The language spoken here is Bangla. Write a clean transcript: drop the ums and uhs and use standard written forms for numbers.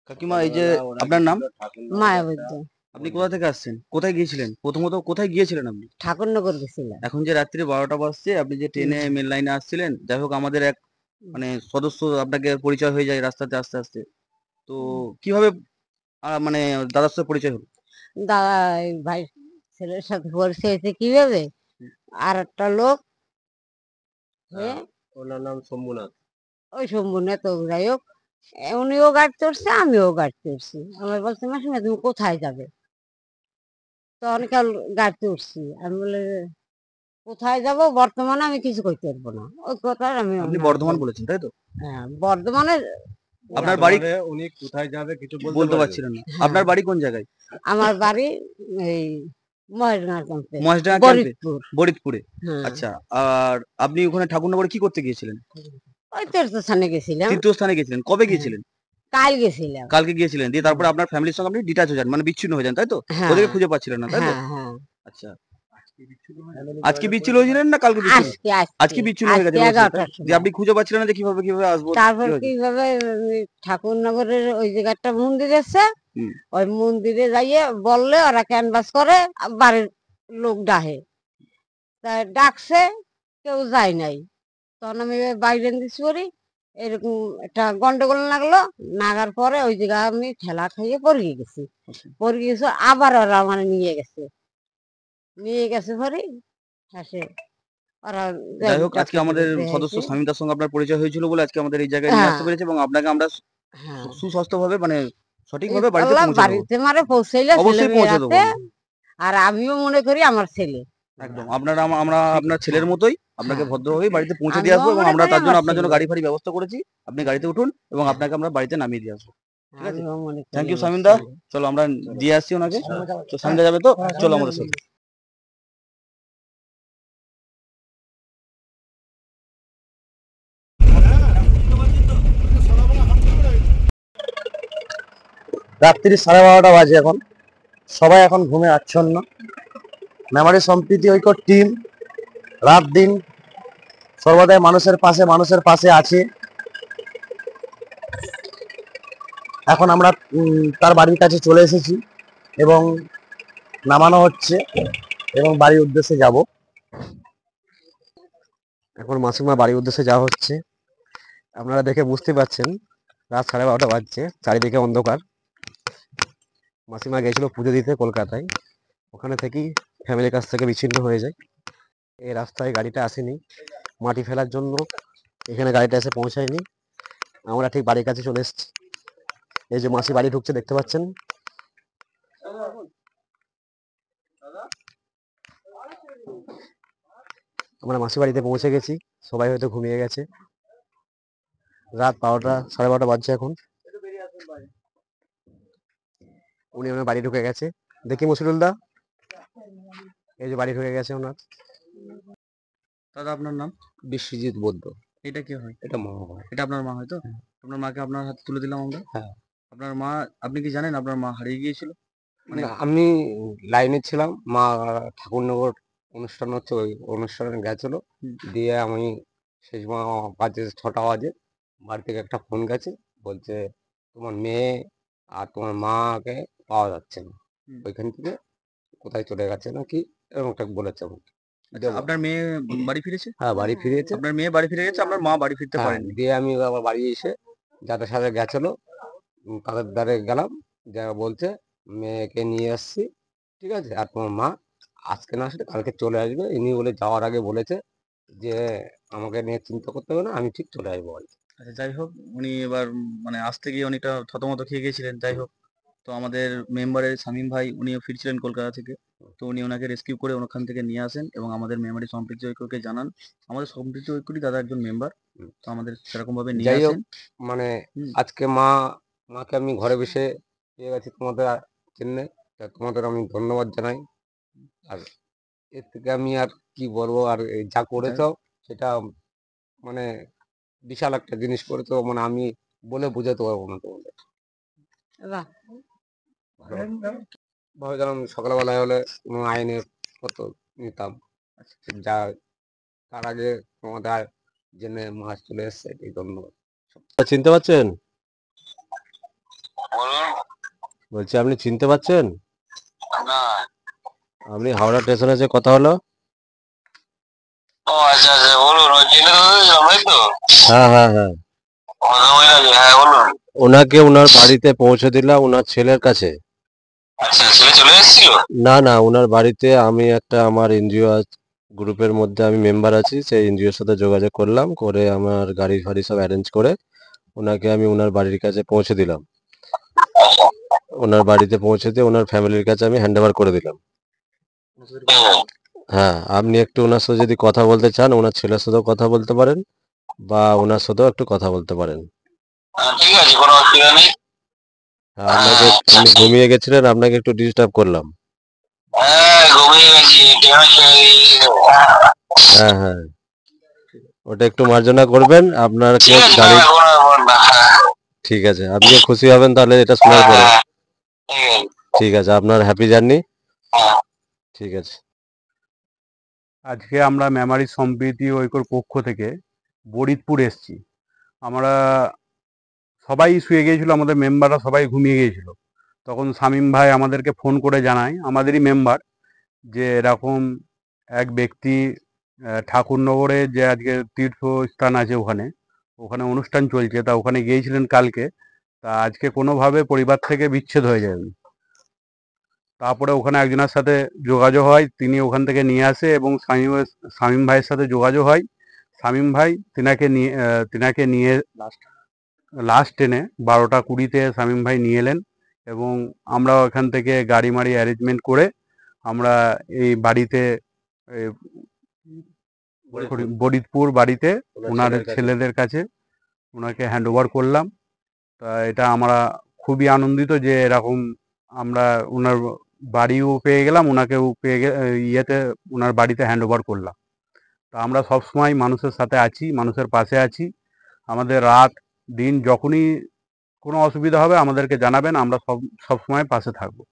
কাকিমা, এই যে আপনার নাম? মায়াবতী। আপনি কোথা থেকে আসছেন? কোথায় গিয়েছিলেন? প্রথমত কোথায় গিয়েছিলেন আপনি? ঠাকুরনগর গেছিলাম। এখন যে রাত্রি 12টা বাজছে, আপনি যে ট্রেনে মেন লাইনে আসছিলেন, যাই হোক আমাদের এক মানে সদস্য আপনাকে পরিচয় হয়ে যায় রাস্তাতে আস্তে আস্তে। তো কিভাবে মানে দাদার সাথে পরিচয় হলো? দাদা, এই ভাই ছেলের সাথে পরিচয় হয়েছে কিভাবে? আর একটা লোক ওনার নাম শম্ভুনাথ। ওই সম্পূর্ণ তো যাই হোক, উনিও গাড়ি চড়ছে, আমিও গাড়ি চড়ছি। আমার বলছে, মাসিমা তুমি কোথায় যাবে? তো অনেকাল গাড়িতে উঠছি। আমি বলে, কোথায় যাব বর্তমানে আমি কিছু করতে পারবো না। ওই কথা আমি আপনি ওনারে বর্ধমান বলছি। বলেছেন, তাই তো? হ্যাঁ, বর্ধমানে। আপনার বাড়ি উনি কোথায় যাবে কিছু বলতে পারছিলেন না। হ্যাঁ, আপনার বাড়ি কোন জায়গায়? আমার বাড়ি এই মহেশখালীর ক্যাম্পে, মহেশডাঙ্গা ক্যাম্পে, ফরিদপুর। ফরিদপুরে। হ্যাঁ, আচ্ছা। আর আপনি ওখানে ঠাকুরনগরে কি করতে গিয়েছিলেন? ওই তীর্থস্থানে গেছিলাম। তীর্থস্থানে গেছিলেন? কবে হ্যাঁ, গিয়েছিলেন? কাল গেছিলাম। কালকে গিয়েছিলেন, দিয়ে তারপরে আপনার ফ্যামিলির সঙ্গে আপনি ডিটাচ হয়ে যান, মানে বিচ্ছিন্ন হয়ে যান, তাই তো? হ্যাঁ, ওদেরকে খুঁজে পাচ্ছিলেন না, তাই তো? হ্যাঁ, হ্যাঁ। আচ্ছা। আজকে বিচ্ছিন্ন হয়েছিলেন না কালকে বিচ্ছিন্ন? আজকে আজকে বিচ্ছিন্ন হয়ে আজকে গেছেন ওদের সাথে, তাই? 11টার দিয়ে সময়। আপনি খুঁজে পাচ্ছিলেন না যে কিভাবে আসবো, কি তারপর হয়েছে? কিভাবে ঠাকুরনগরের ওই জায়গাটা মন্দির আছে, হুম। ওই মন্দিরে যাইয়ে বললে ওরা ক্যানভাস করে, বাড়ির লোক ডাহে। তা ডাকছে, কেউ যায় নাই। তখন আমি বাইরে দিচ্ছি করি, এরকম একটা গন্ডগোল লাগলো। নাগার পরে ওই জায়গায় আমি ঠেলা খাইয়ে পড়ে গেছি। পড়ে গেছি, আবার ওরা আমার নিয়ে গেছে পরে শেষে ওরা যাই হোক, আজকে ডক্টর আমাদের সদস্য দেখাইছে। শামীমদার সঙ্গে আপনার পরিচয় হয়েছিল বলে আজকে আমাদের এই জায়গায় নিয়ে হ্যাঁ, আসতে পেরেছে, এবং আপনাকে আমরা হ্যাঁ, সুস্বাস্থ্যভাবে মানে সঠিকভাবে বাড়িতে ইনশাল্লাহ পৌঁছে দেবো। বাড়িতে মারে পৌঁছাইলে ছেলে অবশ্যই পৌঁছে দেবো মেয়েরাতে। আমরা। আর আমিও মনে করি আমার ছেলে। একদম আমরা আপনার ছেলের হ্যাঁ, মতোই আপনাকে হ্যাঁ, ভদ্রভাবেই বাড়িতে পৌঁছে দিয়ে আমিও আসবো, এবং মনে আমরা করি তার জন্য আমার আপনার জন্য ছেলে। গাড়ি ফাড়ি ব্যবস্থা করেছি। আপনি গাড়িতে উঠুন এবং হ্যাঁ, আপনাকে আমরা বাড়িতে নামিয়ে দিয়ে আসবো। ঠিক আছে? আমিও মনে করি থ্যাংক ইউ আমার শামীমদা। ছেলে। চলো আমরা দিয়ে আসছি ওনাকে। তো শামীমদা যাবে তো? চলো আমাদের সাথে। রাত্রি 12:30 বাজে এখন। সবাই এখন ঘুমে আচ্ছন্ন। মেমারি সম্প্রীতি ঐক্য টিম রাত দিন সর্বদাই মানুষের পাশে আছে। এখন আমরা তার বাড়ির কাছে চলে এসেছি এবং নামানো হচ্ছে এবং বাড়ির উদ্দেশ্যে যাব। এখন মাসিমা বাড়ির উদ্দেশ্যে যাওয়া হচ্ছে। আপনারা দেখে বুঝতে পারছেন রাত 12:30 বাজছে, চারিদিকে অন্ধকার। মাসিমা গেছিল পুজো দিতে কলকাতায়, ওখানে থেকেই ফ্যামিলির কাছ থেকে বিচ্ছিন্ন হয়ে যায়। এই রাস্তায় গাড়িটা আসেনি মাটি ফেলার জন্য, এখানে গাড়িটা এসে পৌঁছায়নি। আমরা ঠিক বাড়ির কাছে চলে এসেছি। এই যে মাসি বাড়ি ঢুকছে, দেখতে পাচ্ছেন। আমরা মাসি বাড়িতে পৌঁছে গেছি, সবাই হয়তো ঘুমিয়ে গেছে। রাত 12:30 বাজছে এখন। উনি ওনার বাড়ি ঢুকে গেছে। দেখি মশিরুল দা, এই যে বাড়ি ঢুকে গেছে ওনার। দাদা, আপনার নাম? বিশ্বজিৎ বৈদ্য। এটা কি হয়? এটা মা হয়। এটা আপনার মা হয় তো? আপনার মাকে আপনার হাতে তুলে দিলাম আমরা। হ্যাঁ। আপনার মা, আপনি কি জানেন আপনার মা হারিয়ে গিয়েছিল? মানে না, আমি লাইনে ছিলাম, মা ঠাকুরনগর অনুষ্ঠান হচ্ছে, ওই অনুষ্ঠানে গেছিল। দিয়ে আমি সেই সময় বাজে 6টা বাজে, বাড়ি থেকে একটা ফোন গেছে, বলছে তোমার মেয়ে আর তোমার মাকে পাওয়া যাচ্ছে না, ওইখান থেকে কোথায় চলে গেছে নাকি এরকম একটা বলেছে আমাকে। আচ্ছা, আপনার মেয়ে বাড়ি ফিরেছে? হ্যাঁ, বাড়ি ফিরেছে। আপনার মেয়ে বাড়ি ফিরে গেছে, আপনার মা বাড়ি ফিরতে হ্যাঁ, পারেননি। দিয়ে আমি আবার বাড়ি এসে যাদের সাথে গেছিল তাদের দ্বারে গেলাম, যারা বলছে মেয়েকে নিয়ে আসছি, ঠিক আছে, আর তোমার মা আজকে না আসলে কালকে চলে আসবে। ইনি বলে যাওয়ার আগে বলেছে যে আমাকে নিয়ে চিন্তা করতে হবে না, আমি ঠিক চলে আসবো বাড়ি। আচ্ছা, যাই হোক, উনি এবার মানে আসতে গিয়ে অনেকটা থতমত খেয়ে গেছিলেন। যাই হোক, তো আমাদের মেম্বারের শামীম ভাই উনিও ফিরছিলেন কলকাতা থেকে। তো উনি ওনাকে রেস্কিউ করে ওখান থেকে নিয়ে আসেন এবং আমাদের মেমারি সম্প্রীতি ঐক্যকে জানান। আমাদের সম্প্রীতি ঐক্যরই দাদা একজন মেম্বার। তো আমাদের সেরকম ভাবে নিয়ে যাই হোক, আসেন। মানে হুম। আজকে মাকে আমি ঘরে বসে পেয়ে গেছি তোমাদের জন্যে, তা তোমাদের আমি ধন্যবাদ জানাই। আর এর থেকে আমি আর কি বলবো, আর এই যা করেছো সেটা মানে বিশাল একটা জিনিস করেছো, মানে আমি বলে বোঝাতে পারবো না তোমাদের। বাহ, ভাবছিলাম সকালবেলায় হলে কোনো আইনের কত নিতাম, যা তার আগে তোমাদের জন্য মাছ চলে এসছে, এই ধন্যবাদ। চিনতে পারছেন? বলুন। বলছি আপনি চিনতে পারছেন? না। আপনি হাওড়া স্টেশনে যে কথা হলো। ও আচ্ছা আচ্ছা, বলুন। ওই চিনে ধরেছিলাম, তাই তো? হ্যাঁ হ্যাঁ হ্যাঁ, ভদ্রমহিলাকে, হ্যাঁ বলুন। ওনাকে ওনার বাড়িতে পৌঁছে দিলাম ওনার ছেলের কাছে। আচ্ছা, ছেলে চলে এসেছিল? না না, ওনার বাড়িতে আমি একটা আমার এনজিও গ্রুপের মধ্যে আমি মেম্বার আছি, সেই এনজিওর সাথে যোগাযোগ করলাম, করে আমার গাড়ি ফাড়ি সব অ্যারেঞ্জ করে ওনাকে আমি ওনার বাড়ির কাছে পৌঁছে দিলাম। ওনার বাড়িতে পৌঁছে দিয়ে ওনার ফ্যামিলির কাছে আমি হ্যান্ড ওভার করে দিলাম। হ্যাঁ, আপনি একটু ওনার সাথে যদি কথা বলতে চান, ওনার ছেলের সাথেও কথা বলতে পারেন বা ওনার সাথেও একটু কথা বলতে পারেন। ঠিক আছে, কোনো অসুবিধা নেই। হ্যাঁ, আপনাকে আপনি ঘুমিয়ে গেছিলেন, আপনাকে একটু ডিস্টার্ব করলাম। হ্যাঁ, ঘুমিয়ে গেছি, কেন ছেড়ে দিয়েছি? হ্যাঁ হ্যাঁ, ওটা একটু মার্জনা করবেন আপনার ঠিক আছে, গাড়ি। না, কোনো ব্যাপার না। ঠিক আছে, আপনিও খুশি হবেন তাহলে এটা শোনার পরে। হ্যাঁ, ঠিক আছে। ঠিক আছে, আপনার হ্যাপি জার্নি। হ্যাঁ। ঠিক আছে। আজকে আমরা মেমারি সম্প্রীতি ঐক্যর পক্ষ থেকে বরিদপুর এসেছি। আমরা সবাই শুয়ে গিয়েছিল, আমাদের মেম্বাররা সবাই ঘুমিয়ে গিয়েছিল। তখন শামীম ভাই আমাদেরকে ফোন করে জানায়, আমাদেরই মেম্বার, যে এরকম এক ব্যক্তি ঠাকুরনগরে যে আজকে তীর্থস্থান আছে ওখানে ওখানে অনুষ্ঠান চলছে, তা ওখানে গিয়েছিলেন কালকে, তা আজকে কোনোভাবে পরিবার থেকে বিচ্ছেদ হয়ে যাবেন। তারপরে ওখানে একজনের সাথে যোগাযোগ হয়, তিনি ওখান থেকে নিয়ে আসে এবং শামীম ভাইয়ের সাথে যোগাযোগ হয়। শামীম ভাই তিনাকে নিয়ে লাস্ট ট্রেনে 12টা 20-তে শামীম ভাই নিয়ে এলেন এবং আমরা ওখান থেকে গাড়ি মাড়ি অ্যারেঞ্জমেন্ট করে আমরা এই বাড়িতে এ, বরিদপুর বাড়িতে ওনার ছেলেদের কাছে ওনাকে হ্যান্ড ওভার করলাম। তা এটা আমরা খুবই আনন্দিত যে এরকম আমরা ওনার বাড়িও পেয়ে গেলাম, ওনাকেও পেয়ে ইয়েতে ওনার বাড়িতে হ্যান্ড ওভার করলাম। তা আমরা সবসময় মানুষের সাথে আছি, মানুষের পাশে আছি। আমাদের রাত দিন যখনই কোনো অসুবিধা হবে আমাদেরকে জানাবেন, আমরা সবসময় পাশে থাকবো।